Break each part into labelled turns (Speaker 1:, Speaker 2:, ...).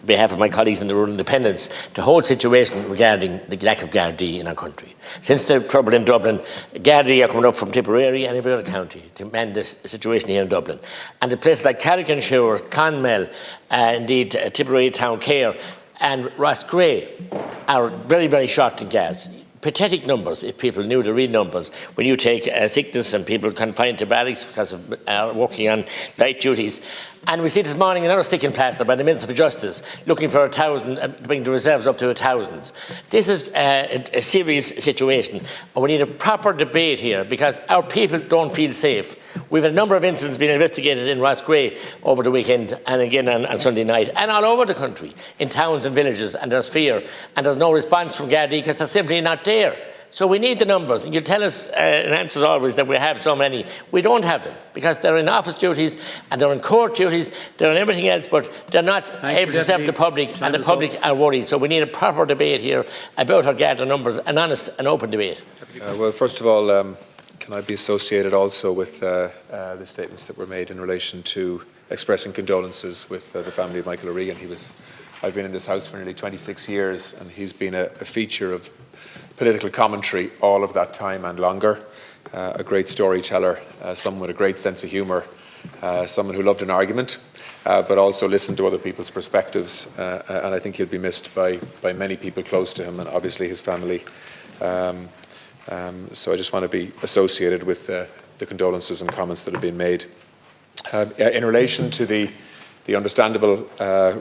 Speaker 1: behalf of my colleagues in the Rural Independents, the whole situation regarding the lack of Gardaí in our country. Since the trouble in Dublin, Gardaí are coming up from Tipperary and every other county to man the situation here in Dublin. And the places like Carrick-on-Suir, Clonmel, indeed Tipperary Town Care and Roscrea are very, very short in guards. Pathetic numbers, if people knew the real numbers, when you take sickness and people confined to barracks because of working on night duties. And we see this morning another sticking plaster by the Minister for Justice looking for 1,000, bring the reserves up to 1,000. This is a serious situation, and we need a proper debate here because our people don't feel safe. We've had a number of incidents being investigated in Roscrea over the weekend and again on Sunday night and all over the country, in towns and villages, and there's fear and there's no response from Gardaí because they're simply not there. So we need the numbers. You tell us in answers always that we have so many. We don't have them because they're in office duties and they're in court duties, they're in everything else, but they're not able to serve the public, and the public are worried. So we need a proper debate here about our Garda numbers, an honest and open debate.
Speaker 2: Well, first of all, can I be associated also with the statements that were made in relation to expressing condolences with the family of Michael O'Regan. I've been in this House for nearly 26 years and he's been a feature of political commentary all of that time and longer. A great storyteller, someone with a great sense of humour, someone who loved an argument, but also listened to other people's perspectives. And I think he'll be missed by many people close to him and obviously his family. So I just want to be associated with the condolences and comments that have been made. In relation to the understandable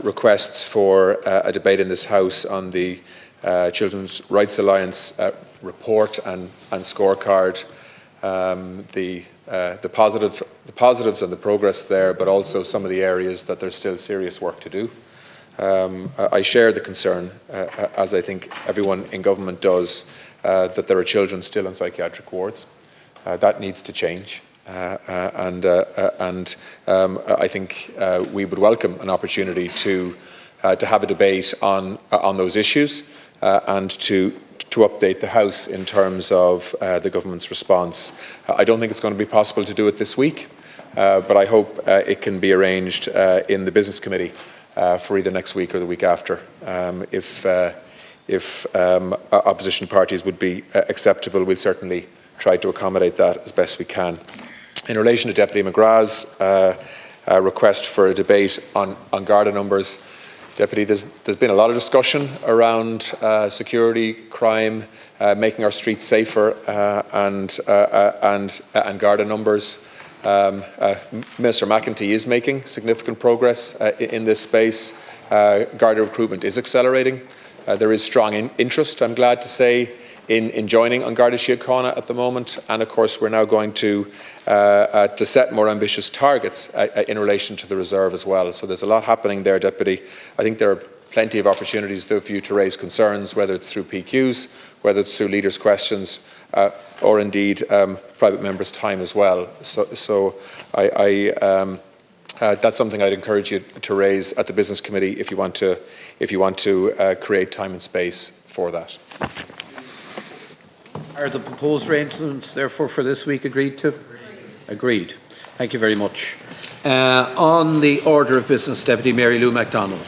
Speaker 2: requests for a debate in this House on the Children's Rights Alliance report and scorecard, the positives and the progress there, but also some of the areas that there's still serious work to do. I share the concern, as I think everyone in government does, that there are children still in psychiatric wards. That needs to change. And I think we would welcome an opportunity to have a debate on those issues and to update the House in terms of the government's response. I don't think it's going to be possible to do it this week, but I hope it can be arranged in the Business Committee for either next week or the week after, if opposition parties would be acceptable. We'll certainly try to accommodate that as best we can. In relation to Deputy McGrath's request for a debate on Garda numbers, Deputy, there's been a lot of discussion around security, crime, making our streets safer, and Garda numbers. Minister McEntee is making significant progress in this space. Garda recruitment is accelerating. There is strong interest, I'm glad to say, in joining on Garda Síochána at the moment, and of course we're now going to set more ambitious targets in relation to the reserve as well. So there's a lot happening there, Deputy. I think there are plenty of opportunities though for you to raise concerns, whether it's through PQs, whether it's through leaders' questions, or indeed private members' time as well. So that's something I'd encourage you to raise at the Business Committee if you want to create time and space for that.
Speaker 3: Are the proposed arrangements, therefore, for this week agreed to? Agreed. Thank you very much. On the order of business, Deputy Mary Lou MacDonald.